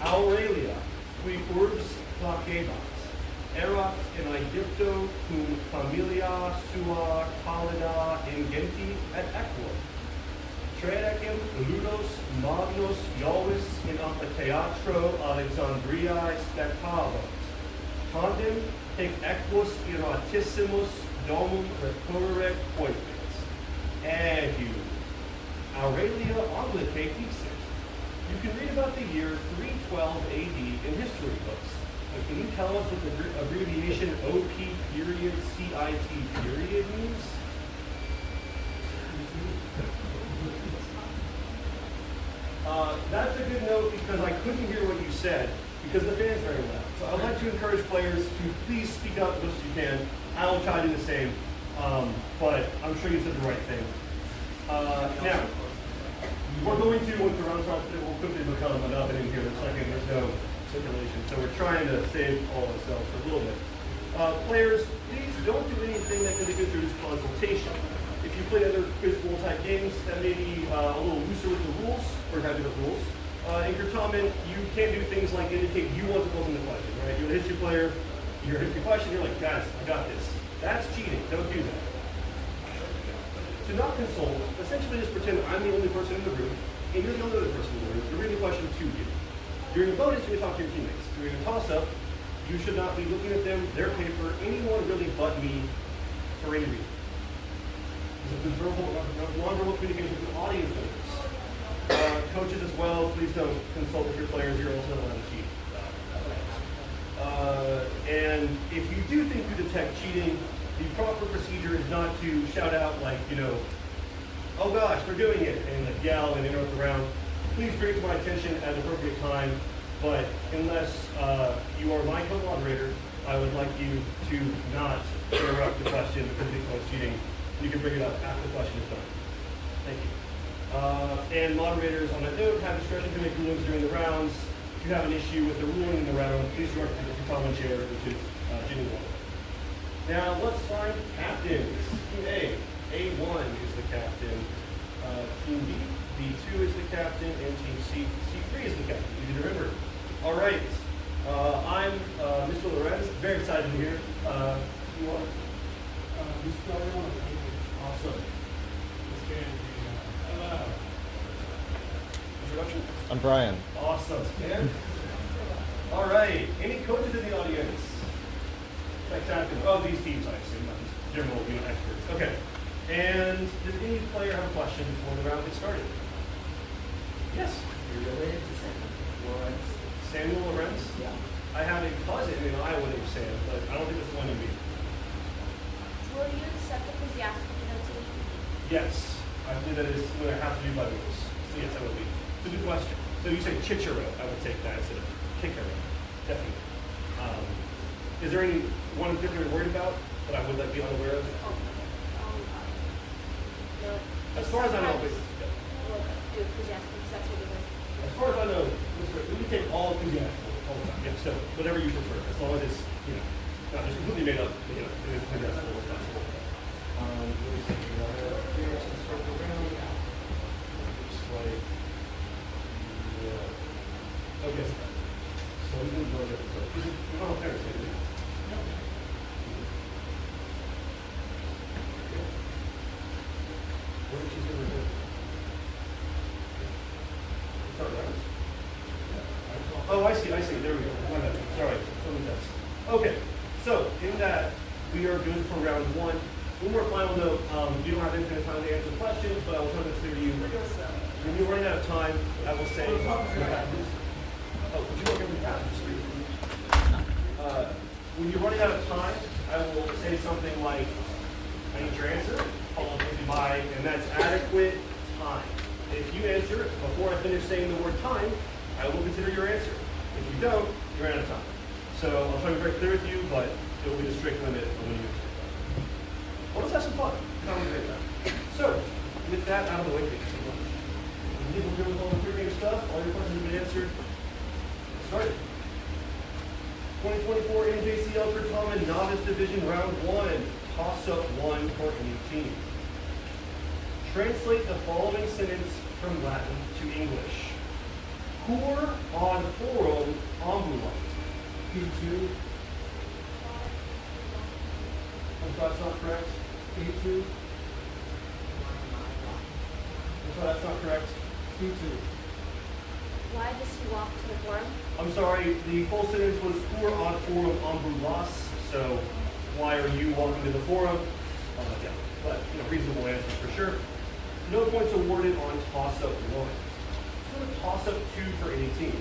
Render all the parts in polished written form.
Aurelia, qui urbs placebat, erat in Aegypto cum familia sua calida ingenti et equor. Tradecem ludos magnos Iovis in amphitheatro Alexandriae spectavant. Tandem hic equus iratissimus domum recurre coipit. Egu. Aurelia oblique dixit. You can read about the year 312 AD in history books. But can you tell us what the abbreviation OP period CIT period means? That's a good note because I couldn't hear what you said because the fan's very loud. So I'd like to encourage players to please speak up as much as you can. I will try to do the same, but I'm sure you said the right thing. Now, we're going to, once the round starts, it will quickly become an oven in here in a second. There's no circulation, so we're trying to save all ourselves for a little bit. Players, please don't do anything that can introduce consultation. If you play other quiz-bowl type games that may be a little looser with the rules, or have different rules, in Certamen, you can't do things like indicate you want to pose in the question, right? You're a history player, you're a history question, you're like, guys, I got this. That's cheating, don't do that. To not consult, essentially just pretend I'm the only person in the room, and you're the only other person in the room. You're reading the question to you. During a bonus, you're going to talk to your teammates. During a toss-up, you should not be looking at them, their paper, anyone really but me for any reason. There's a non-verbal communication with audience members. Coaches as well, please don't consult with your players. You're also allowed to cheat. And if you do think you detect cheating, the proper procedure is not to shout out like, oh gosh, they're doing it, and like yell and interrupt the round. Please bring it to my attention at an appropriate time, but unless you are my co-moderator, I would like you to not interrupt the question because it's cheating. You can bring it up after the question is done. Thank you. And moderators, on that note, have discretion to make rulings during the rounds. If you have an issue with the ruling in the round, please direct it to the common chair, which is Ginny Wall. Now, let's find captains. Team A, A1 is the captain. Team B, B2 is the captain, and Team C, C3 is the captain. Easy to remember. All right. I'm Mr. Lorenz. Very excited to be here. You are? Mr. Lorenz. Awesome. Hello. Introduction? I'm Brian. Awesome. Dan? All right. Any coaches in the audience? Spectacular. Oh, these teams, I assume, not just general experts. Okay. And does any player have a question before the round gets started? Yes? You're related to Samuel Lorenz? Samuel Lorenz? Yeah. I have a cousin in Iowa named Sam, but I don't think that's the one you mean. Will you accept ecclesiastical pronunciation? Yes. I believe that is something I have to do by rules. So yes, I will be. It's a good question. So you say Chichero, I would take that instead of Kikero. Definitely. Is there any one in particular you're worried about that I would be unaware of? No. As far as I know, We'll do ecclesiastical because that's what it is. as far as I know, we take all ecclesiastical all the time. Yeah, so whatever you prefer, as long as it's not just completely made up, it is ecclesiastical as possible. Let me see. Here, let's circle around. Just like, okay. So we can go there. We don't have parents, do we? No. What did she say we're doing? Start rounds. Oh, I see. There we go. My bad. Sorry. Okay. So, in that, we are good for round one. One more final note. You don't have infinite time to answer questions, but I will try to clear you. When you're running out of time, I will say. Oh, would you look at the passage? When you're running out of time, I will say something like, I need your answer, followed by, and that's adequate time. If you answer it before I finish saying the word time, I will consider your answer. If you don't, you're out of time. So I'll try to be very clear with you, but it will be a strict limit on when you answer. Well, let's have some fun. So, with that out of the way, thank you so much. We're good with all the pre-game stuff. All your questions have been answered. Let's start. 2024 NJCL Certamen Novice Division Round 1. Toss-up 1 for any team. Translate the following sentence from Latin to English. Cur ad forum ambulant. P2, I'm sorry, that's not correct. A2, I'm sorry, that's not correct. C2. Why does he walk to the forum? I'm sorry, the full sentence was cur ad forum ambulas. So, why are you walking to the forum? Yeah, but reasonable answer for sure. No points awarded on toss-up 1. Let's go to toss-up 2 for any team.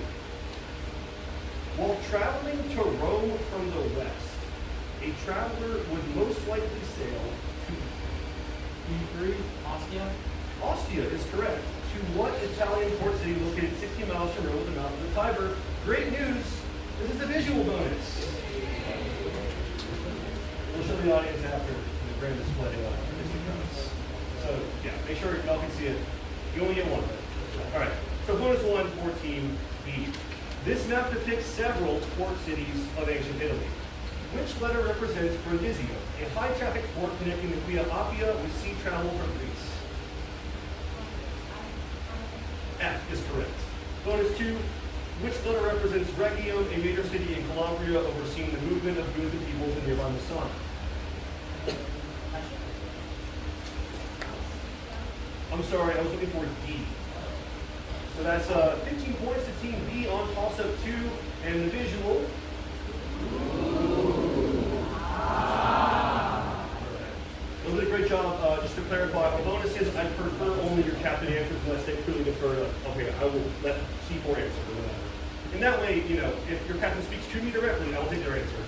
While traveling to Rome from the west, a traveler would most likely sail to P3, Ostia? Ostia is correct. To what Italian port city located 60 miles from Rome at the mouth of the Tiber? Great news! This is a visual bonus. We'll show the audience after the grand display Disney bonus. So yeah, make sure y'all can see it. You only get one. All right. So bonus 1 for Team B. This map depicts several port cities of ancient Italy. Which letter represents Brundisium, a high-traffic port connecting the Via Appia with sea travel from Greece? F is correct. Bonus 2. Which letter represents Rhegium, a major city in Calabria overseeing the movement of goods and peoples in nearby Masana? I'm sorry, I was looking for D. So that's 15 points to Team B on toss-up 2, and the visual. You did a great job. Just to clarify, our bonus is I prefer only your captain answers unless they clearly defer to, okay, I will let C4 answer or whatever. And that way, if your captain speaks to me directly, I will take their answer.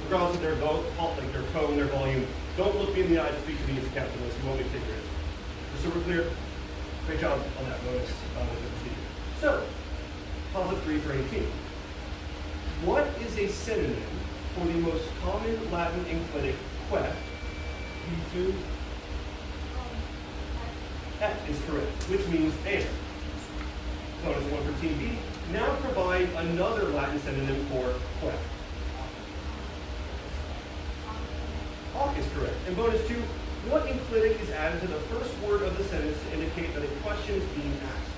Regardless of their vote, like their tone, their volume, don't look me in the eye to speak to me as a captain unless you want me to take your answer. Just so we're clear, great job on that bonus with the procedure. So, toss-up 3 for any team. What is a synonym for the most common Latin enclitic quet? P2, F is correct, which means and. Bonus 1 for Team B. Now provide another Latin synonym for quet. Hawk is correct. And bonus 2, what enclitic is added to the first word of the sentence to indicate that a question is being asked?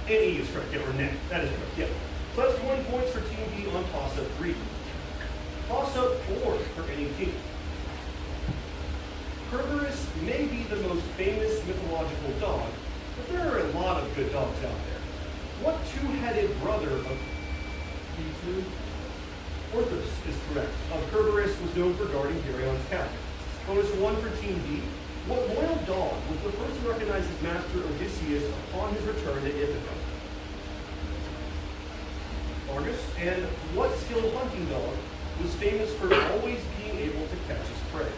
And E is correct, yeah, or net. That is correct, yeah. So that's 20 points for Team B on toss-up 3. Toss-up 4 for any team. Cerberus may be the most famous mythological dog, but there are a lot of good dogs out there. What two-headed brother of P2, Orthus is correct. Cerberus was known for guarding Gerion's cabinet. Bonus 1 for Team B. What royal dog was the first to recognize his master Odysseus upon his return to Ithaca? Argus. And what skilled hunting dog was famous for always being able to catch his prey?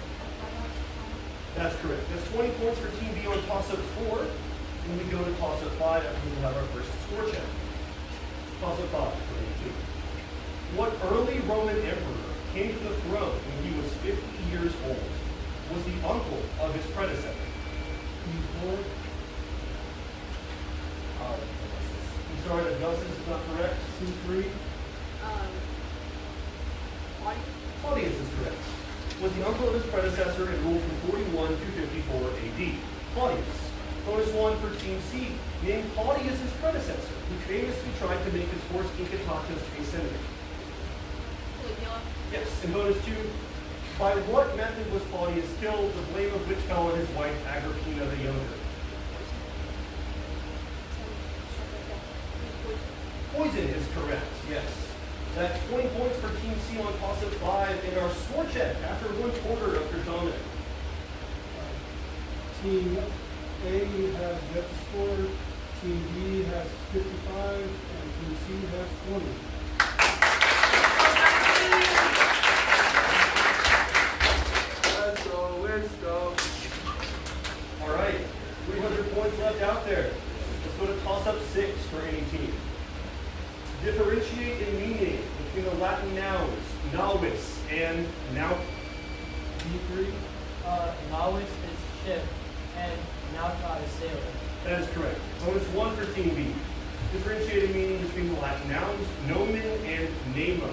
That's correct. That's 20 points for Team B on toss-up 4. And we go to toss-up 5 after we'll have our first score check. Toss-up 5 for any team. What early Roman emperor came to the throne when he was 50 years old? Was the uncle of his predecessor? P4, I'm sorry, Augustus is not correct. C3, Claudius is correct. Was the uncle of his predecessor and ruled from 41 to 54 AD. Claudius. Bonus 1 for Team C. Name Claudius' predecessor, who famously tried to make his horse Incitatus a senator. Yes, and bonus 2. By what method was Claudius killed, the blame of which fell on his wife Agrippina the Younger? Poison is correct, yes. That's 20 points for Team C on toss-up 5 in our score check after 1/4 of your dominant. Team A has yet to score, Team B has 55, and Team C has 20. Let's go, let's go. All right, 300 points left out there. Let's go to toss-up 6 for any team. Differentiate in meaning between the Latin nouns novice and now. D3, Novice is ship, and nauta is sailor. That is correct. Bonus 1 for Team B. Differentiate in meaning between the Latin nouns nomen and nemo.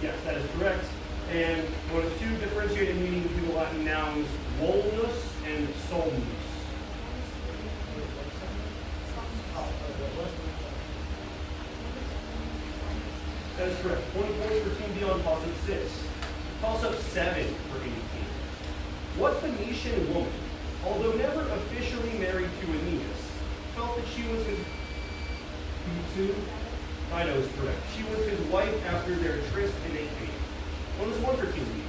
Yes, that is correct. And bonus 2, differentiated meaning between the Latin nouns volnus and solnus. That is correct. 20 points for Team B on toss-up 6. Toss-up 7 for 18. What Phoenician woman, although never officially married to Aeneas, felt that she was his... B2. Dido is correct. She was his wife after their tryst in 8 Bonus 1 for Team B.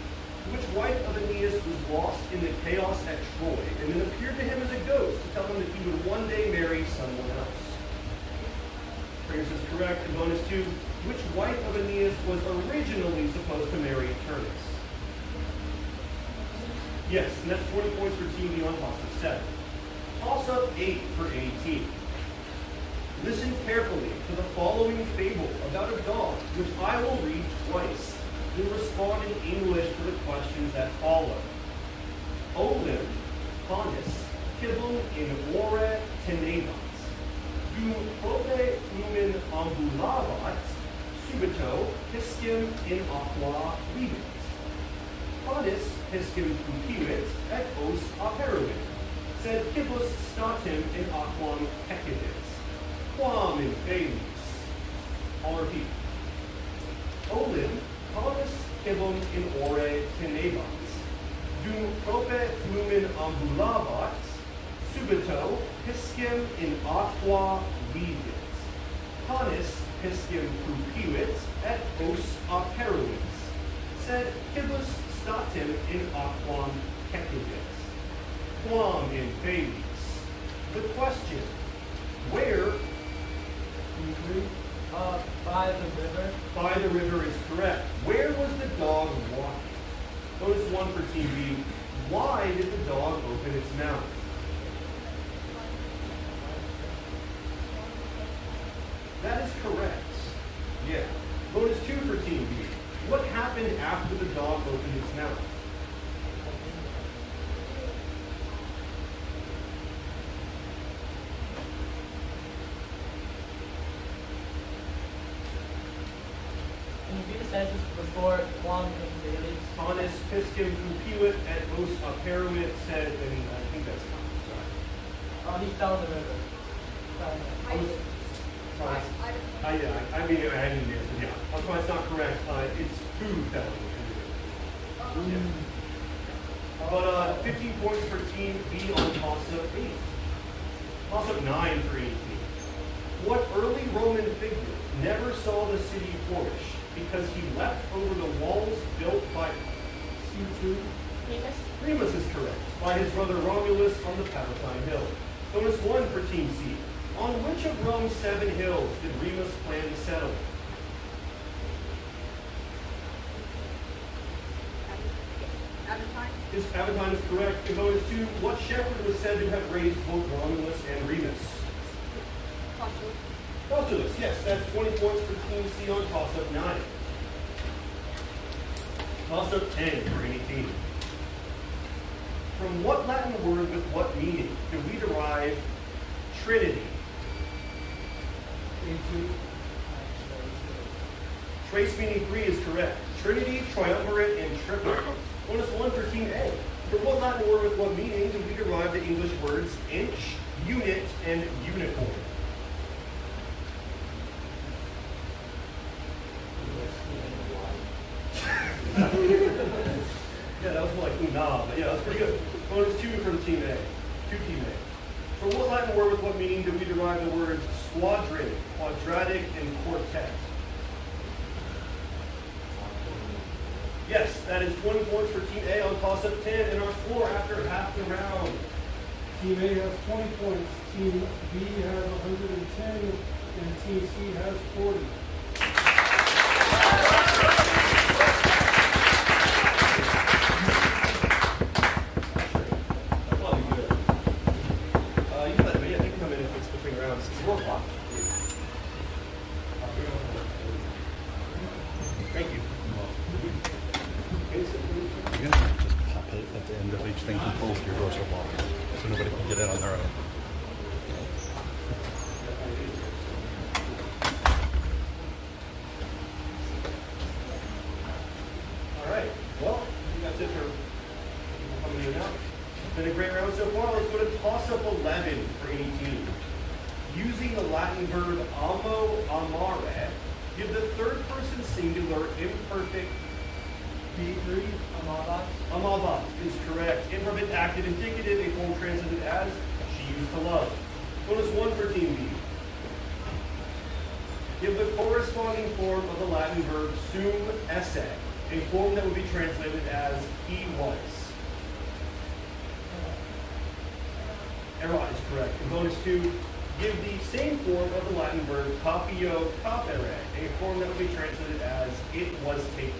Which wife of Aeneas was lost in the chaos at Troy and then appeared to him as a ghost to tell him that he would one day marry someone else? Prius is correct. And bonus 2, which wife of Aeneas was originally supposed to marry Turnus? Yes, and that's 20 points for Team B on toss-up 7. Toss-up 8 for 18. Listen carefully to the following fable about a dog, which I will read twice. Then respond in English to the questions that follow. Olim, panis, kibum in ore tenebans. Dum prope lumen ambulavat, subito piscem in aqua vivit. Panis piscem cupivit et os aperuit, sed cibus statim in aquam peccidit. Quam in felis. I'll repeat. Olim, panis kibum in ore tenebans. Dum prope lumen ambulavat, subito piscem in aqua vivit. Panis piscem cupivit et os aperuit, sed cibus statim in aquam peccidit. Quam in felis. The question, where? By the river. By the river is correct. Where was the dog walking? Bonus 1 for Team B. Why did the dog open its mouth? That is correct. Yeah. Bonus 2 for Team B. What happened after the dog opened its mouth? Can you read the sentence before quam in felis? Panis piscem cupivit et os aperuit, said, and I think that's common. Sorry. He fell in the river. Fell in the river. I didn't answer. Yeah, that's why it's not correct. It's food felling. Yeah. But 15 points for Team B on toss-up 8. Toss-up 9 for 18. What early Roman figure never saw the city flourish because he leapt over the walls built by C2. Remus? Remus is correct. By his brother Romulus on the Palatine Hill. Bonus 1 for Team C. On which of Rome's 7 hills did Remus plan to settle? Aventine? His Aventine is correct. And bonus 2, what shepherd was said to have raised both Romulus and Remus? Postulus. Postulus, yes, that's 20 points for Team C on toss-up 9. Toss-up 10 for 18. From what Latin word with what meaning do we derive Trinity? A2. Trace meaning 3 is correct. Trinity, triumvirate, and triplet. Bonus 1 for Team A. From what Latin word with what meaning do we derive the English words inch, unit, and unicorn? Yeah, that was more like nah, but yeah, that's pretty good. Bonus 2 for the Team A. 2 Team A. From what Latin word with what meaning do we derive the words squadron, quadratic, and quartet? Yes, that is 20 points for Team A on toss-up 10, and our score after half the round. Team A has 20 points. Team B has 110, and Team C has 40. Well, you good. You let me. I think come in if it's between rounds. It's 4 o'clock. Thank you. You're gonna just pop it at the end of each thing to both your doors are locked, so nobody can get in on their own. toss-up 11 for any team. Using the Latin verb amo amare, give the third person singular imperfect B3. Amabat. amabat is correct. Imperfect active indicative, a form translated as she used to love. Bonus 1 for team B. Give the corresponding form of the Latin verb sum esse, a form that would be translated as he was. Erat is correct. And bonus 2, give the same form of the Latin verb capio capere, a form that would be translated as it was taken.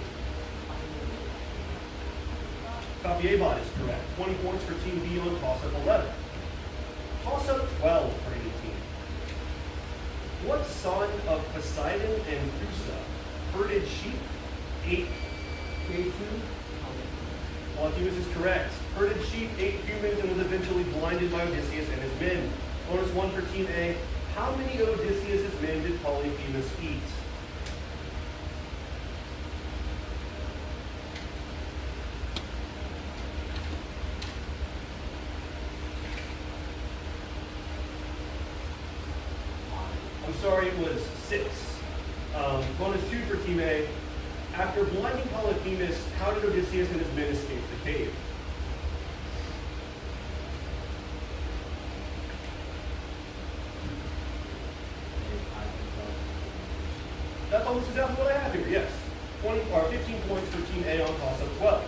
Capiebat is correct. 20 points for team B on toss-up 11. Toss-up 12 for any team. What son of Poseidon and Thusa herded sheep, ate A2. Polyphemus is correct. Herded sheep, ate humans, and was eventually blinded by Odysseus and his men. Bonus 1 for team A. How many of Odysseus' men did Polyphemus eat? I'm sorry, it was 6. Bonus 2 for team A. After blinding Polyphemus, how did Odysseus and his men escape the cave? That's almost exactly what I have here, yes. 15 points for team A on toss-up 12.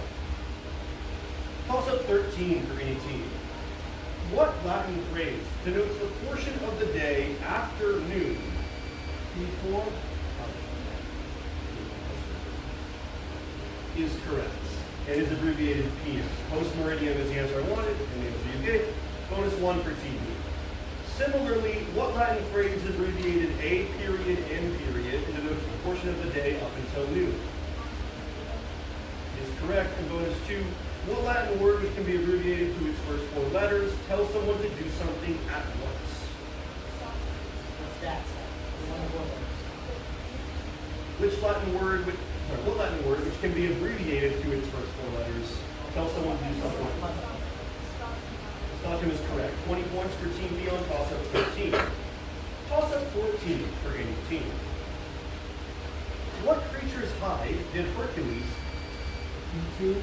Toss-up 13 for any team. What Latin phrase denotes the portion of the day after noon? B4. Is correct. It is abbreviated PM. Post meridian is the answer I wanted, and the answer you gave. Bonus 1 for team B. Similarly, what Latin phrase is abbreviated A period, N period, and denotes the portion of the day up until noon? Is correct. And bonus 2, what Latin word which can be abbreviated to its first 4 letters tells someone to do something at once? What's that? One of those. What Latin word which can be abbreviated to its first 4 letters tells someone to do something at once? Certamen is correct. 20 points for team B on toss-up 13. Toss-up 14 for any team. What creature's hide did Hercules B2.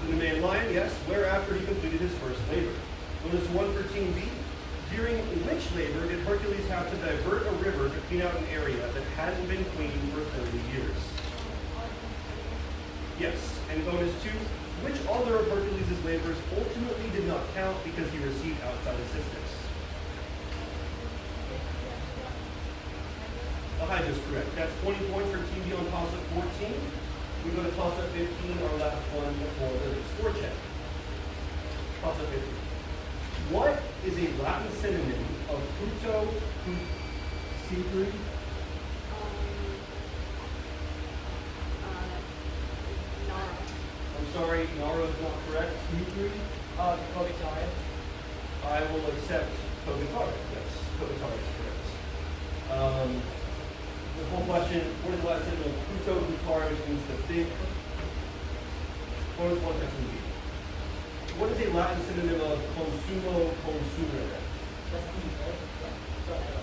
the man lion? Yes, whereafter he completed his first labor. Bonus 1 for team B. During which labor did Hercules have to divert a river to clean out an area that hadn't been cleaned for 30 years? Yes, and bonus 2. Which other of Hercules' labors ultimately did not count because he received outside assistance? The hide is correct. That's 20 points for team B on toss-up 14. We go to toss-up 15, our last one before the score check. Toss-up 15. What is a Latin synonym of puto? C3. Nara. I'm sorry, Nara is not correct. B3. Cogitare. I will accept Cogitare. Yes, Cogitare is correct. The full question, what is the Latin synonym of puto gutare, which means to think? Bonus 1 for team B. What is a Latin synonym of consumo consumere? That's E, right? Yeah.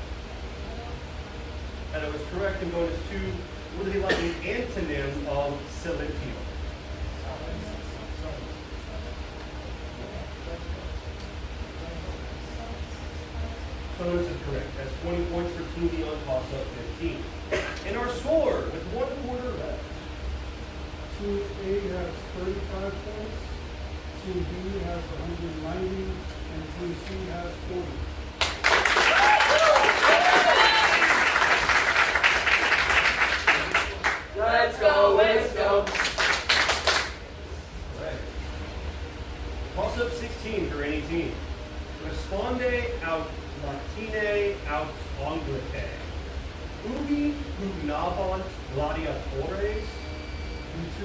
And it was correct in bonus 2. What is a Latin antonym of silentio? So this is correct. That's 20 points for team B on toss-up 15. And our score with 1 quarter left. Team A has 35 points. Team B has 190, and Team C has 40. Let's go, let's go. Alright. Toss-up 16 for any team. Responde aut latine aut anglicae. Ubi pugnabant gladiatores? B2.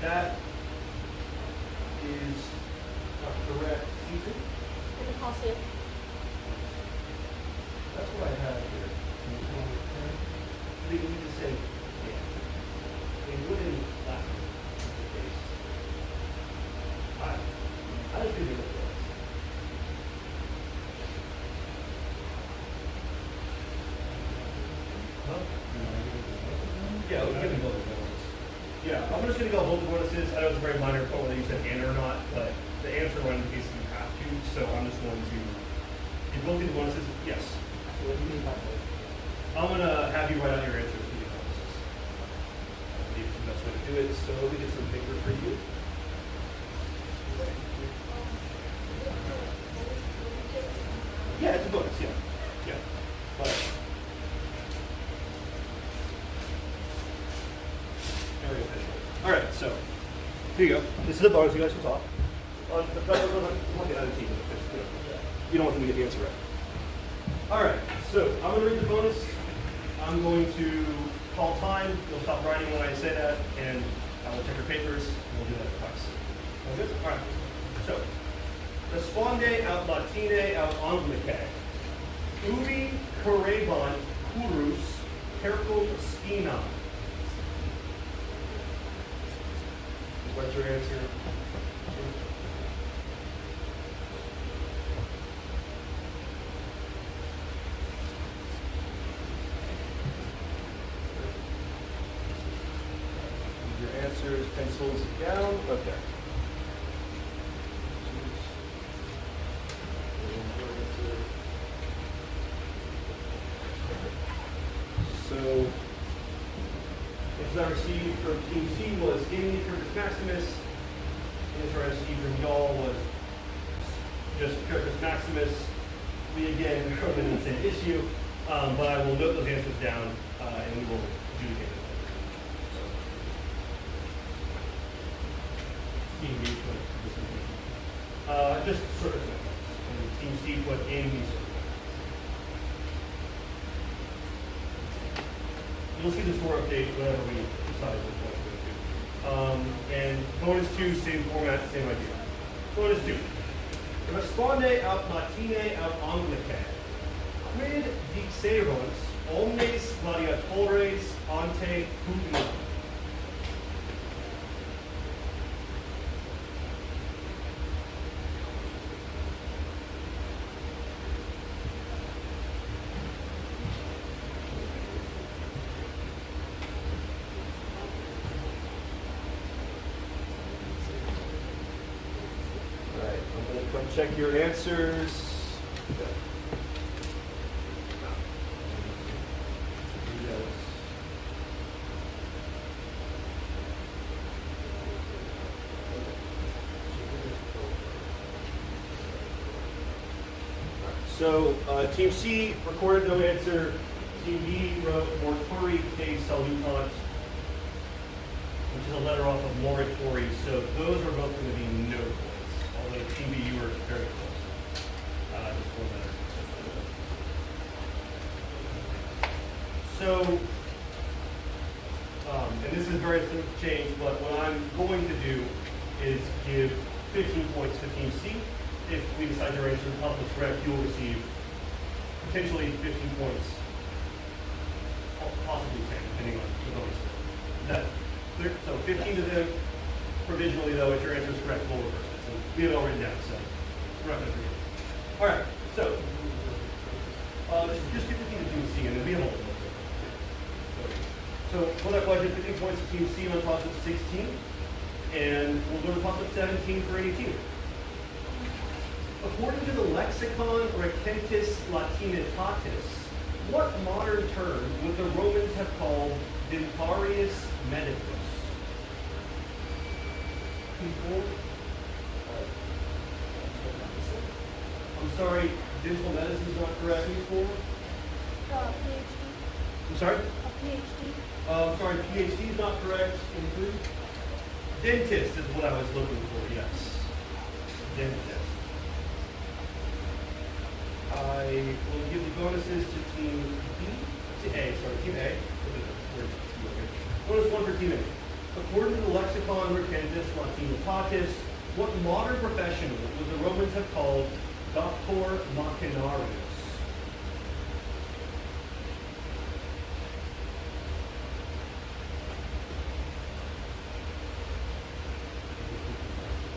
That is not correct. C2? Didn't pass it. That's what I have here. They need to say, yeah. They would in Latin, in this case. Yeah, we can go with bonuses. Yeah, I'm just gonna go both bonuses. I know it's a very minor point whether you said and or not, but the answer one in case you have to, so I'm just going to give both the bonuses, yes. What do you mean by both? I'm gonna have you write out your answers to the bonuses. I believe it's the best way to do it, so we get some paper for you. Yeah, it's a bonus, yeah. Yeah. But very official. All right, so here you go. This is a bonus. You guys can talk. Look at other team. You don't want them to get the answer right. All right, so I'm going to read the bonus. I'm going to call time. You'll stop writing when I say that, and I will check your papers, and we'll do that twice. Sound good? All right. So, responde aut latine aut anglicae. Ubi correbant curus percum spina. What's your answer? Your answers, pencils down. Okay. So, answers I received from Team C was Gaming Curtis Maximus. The answer I received from y'all was just Curtis Maximus. We again are in the same issue, but I will note those answers down and we will adjudicate them. Team B put just circus methods, and Team C put in these circus methods. You'll see the score update whenever we decide which one to go to. And bonus 2, same format, same idea. Bonus 2. Responde aut latine aut anglicae. Quid dixerunt omnes gladiatores ante pugna? Check your answers. So Team C recorded no answer. Team B wrote mortori te salutant, which is a letter off of moratory. So those are both going to be no points. Although Team B, you were very close. Just one letter. So, and this is very simple change, but what I'm going to do is give 15 points to Team C. If we decide your answer is correct, you will receive potentially 15 points, possibly 10, depending on the bonus. Is that clear? So 15 to them. Provisionally, though, if your answer is correct, we'll reverse it. So we have it all written down, so we're not going to forget. All right, so just give 15 to Team C, and then we have all. So for that budget, 15 points to Team C on toss of 16, and we'll go to toss of 17 for any team. According to the lexicon Recentis Latinitatis, what modern term would the Romans have called dentarius medicus? People. I'm sorry, dental medicine is not correct. PhD. I'm sorry? A PhD. I'm sorry, PhD is not correct. Dentist is what I was looking for, yes. Dentist. I will give the bonuses to Team B, Team A. Bonus 1 for Team A. According to the lexicon Recentis Latinitatis, what modern professional would the Romans have called doctor machinarius?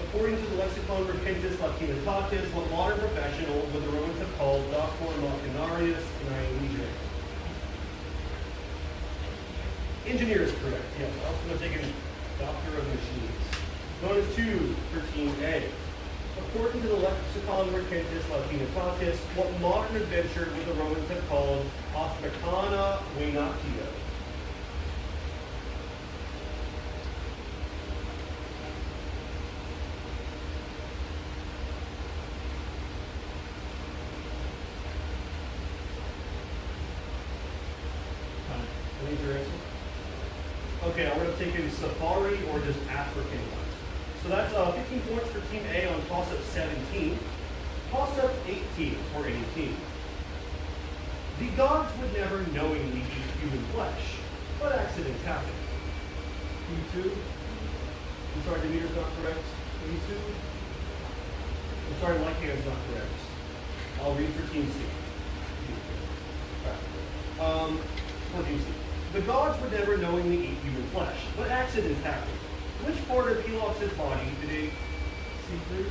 According to the lexicon Recentis Latinitatis, what modern professional would the Romans have called doctor machinarius in Ionesia? Engineer is correct, yes. I also would have taken Doctor of Machines. Bonus 2 for Team A. According to the Lexicon Mercantis Latinitatis, what modern adventure would the Romans have called Africana Venatio? What is your answer? Okay, I would have taken safari or just African ones. So that's 15 points for Team A on toss-up 17. Toss-up 18 for any team. The gods would never knowingly eat human flesh, but accidents happen. E2, I'm sorry, Demeter's not correct. E2, I'm sorry, Lycan's not correct. I'll read for Team C. For Team C. The gods would never knowingly eat human flesh, but accidents happen. Which part of Pelops' body did a C3,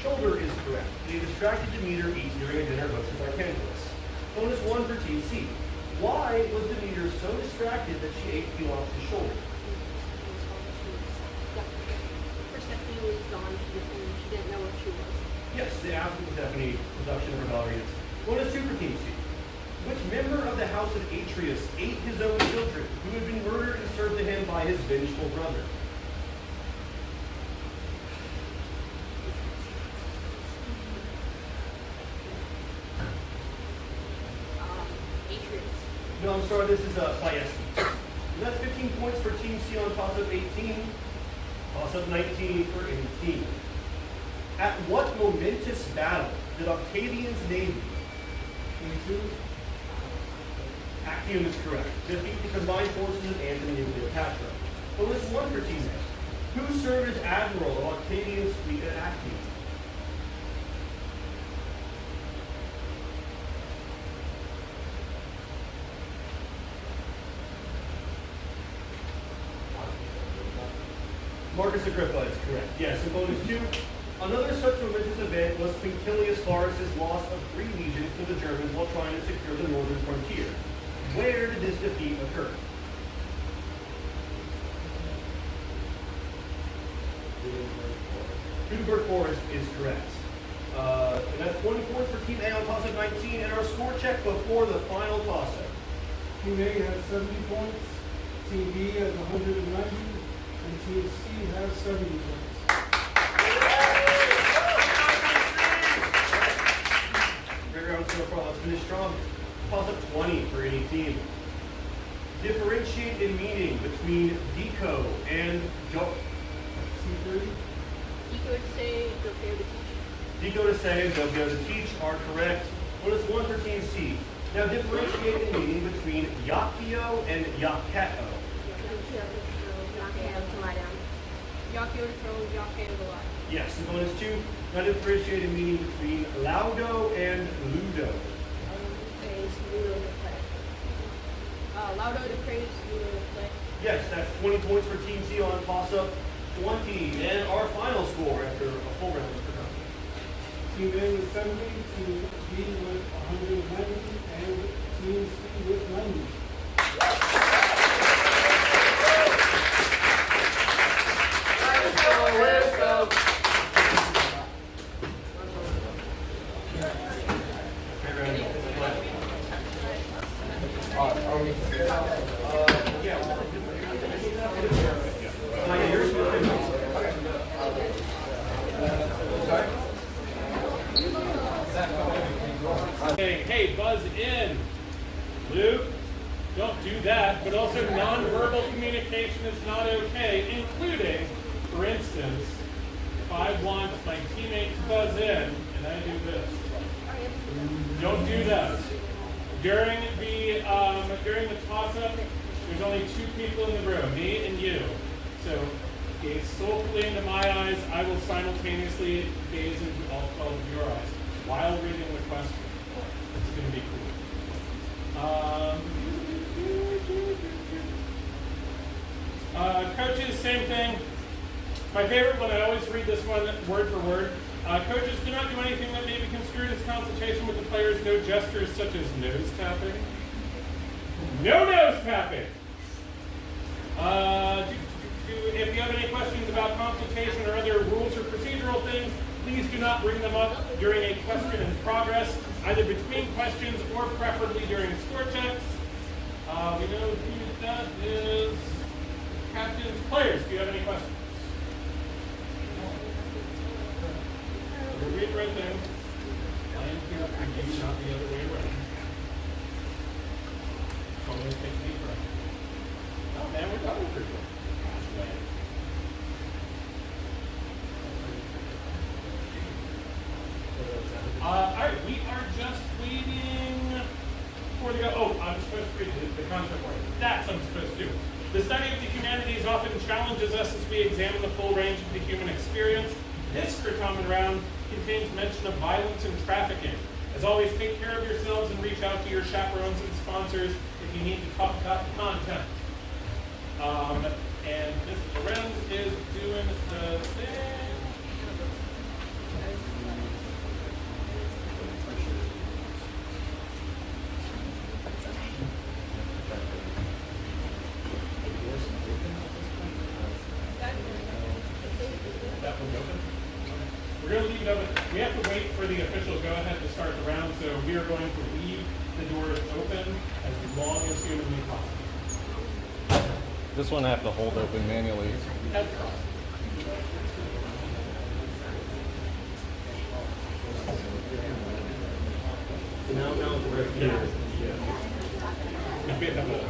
shoulder is correct. A distracted Demeter eats during a dinner hosted by Canthus. Bonus 1 for Team C. Why was Demeter so distracted that she ate Pelops' shoulder? Persephone was gone, she didn't know what she was. Yes, the absence of Stephanie, production of her ballerinas. Bonus 2 for Team C. Which member of the house of Atreus ate his own children, who had been murdered and served to him by his vengeful brother? Atreus. No, I'm sorry, this is Thyestes. And that's 15 points for Team C on toss-up 18. Toss-up 19 for any team. At what momentous battle did Octavian's navy, E2, Actium is correct, defeat the combined forces of Antony and Cleopatra? Bonus 1 for Team A. Who served as admiral of Octavian's fleet at Actium? Marcus Agrippa is correct. Yes, and bonus 2. Another such momentous event was Quinctilius Varus's loss of 3 legions to the Germans while trying to secure the northern frontier. Where did this defeat occur? Gutenberg Forest is correct. And that's 20 points for Team A on toss-up 19, and our score check before the final toss-up. Team A has 70 points, Team B has 190, and Team C has 70 points. Great round so far. Let's finish strong. Toss-up 20 for any team. Differentiate in meaning between deco and joke. C3, Deco to say, prepare to teach. Deco to say and Dogo to teach are correct. Bonus 1 for Team C. Now differentiate in meaning between Yakio and Yakato. To lie down. Yakio to throw, Yakio to lie. Yes, and bonus 2. Now differentiate in meaning between Laudo and Ludo. Praise, Ludo to play. Laudo to praise, Ludo to play. Yes, that's 20 points for Team C on toss-up 20. And our final score after a full round of production. Team A with 70, Team B with 190, and Team C with 90. Hey, buzz in. Luke, don't do that. But also nonverbal communication is not okay, including, for instance, if I want my teammate to buzz in and I do this. Don't do that. During the toss-up, there's only 2 people in the room, me and you. So gaze soulfully into my eyes. I will simultaneously gaze into all 12 of your eyes while reading the question. It's going to be cool. Coaches, same thing. My favorite one, I always read this one word for word. Coaches, do not do anything that may be construed as consultation with the players. No gestures such as nose tapping. No nose tapping. If you have any questions about consultation or other rules or procedural things, please do not bring them up during a question in progress, either between questions or preferably during score checks. We know who that is. Captains, players, do you have any questions? Read the right thing. I am here for you, not the other way around. I'm going to take a deep breath. Oh man, we're done with it. Alright, we are just waiting for the I'm supposed to read the concept part. That's what I'm supposed to do. The study of the humanities often challenges us as we examine the full range of the human experience. This Certamen round contains mention of violence and trafficking. As always, take care of yourselves and reach out to your chaperones and sponsors if you need to talk about the content. And Mr. Lorenz is doing the thing. That one's open? We're going to leave it open. We have to wait for the official go-ahead to start the round, so we are going to leave the doors open as long as humanly possible. This one I have to hold open manually. That's fine. Now we're here. We have a-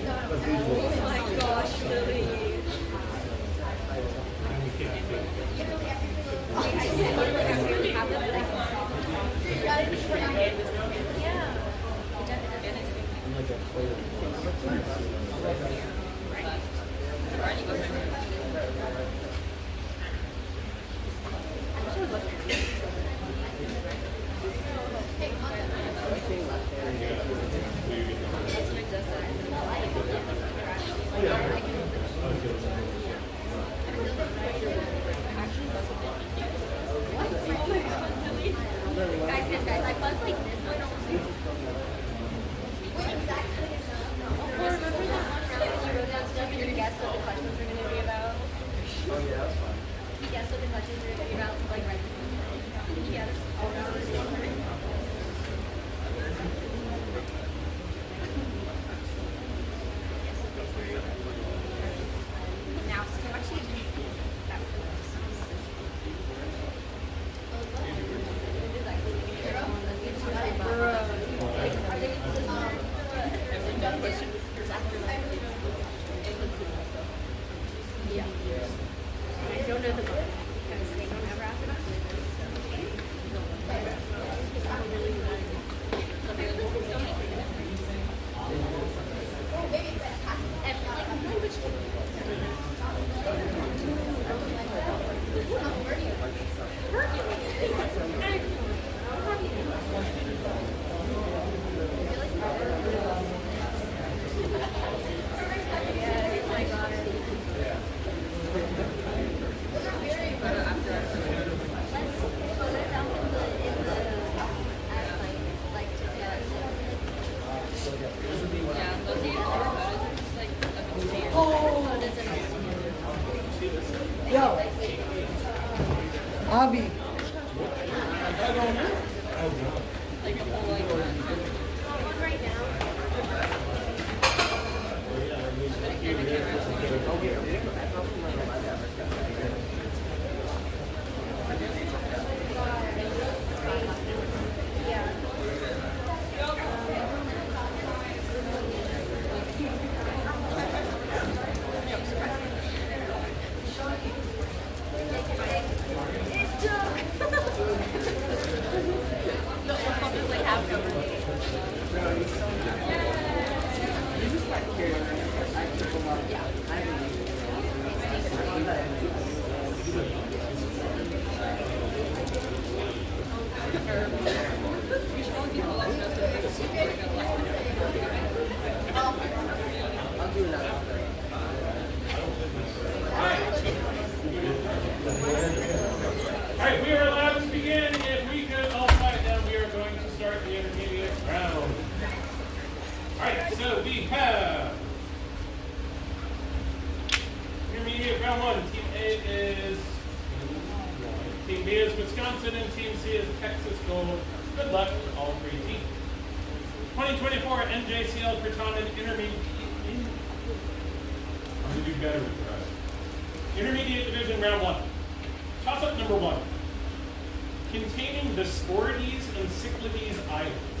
Oh my gosh, really? Guys, I buzz like this. Remember that one round when you wrote down stuff and you guessed what the questions were going to be about? Oh yeah, that's fine. You guessed what the questions were going to be about, like right before. Did you get it? Now, so actually, that was yeah. I don't know the book because they don't ever ask about Yo, Abby. right now. Alright, we are allowed to begin. If we could all quiet down, we are going to start the intermediate round. Alright, so we have round one, Team A is Team B is Wisconsin, and Team C is Texas Gold. Good luck to all three teams. 2024 NJCL Certamen Intermediate. I'm going to do better with the rest. Intermediate Division round one. Toss-up number one. Containing the Sporides and Cyclades Islands.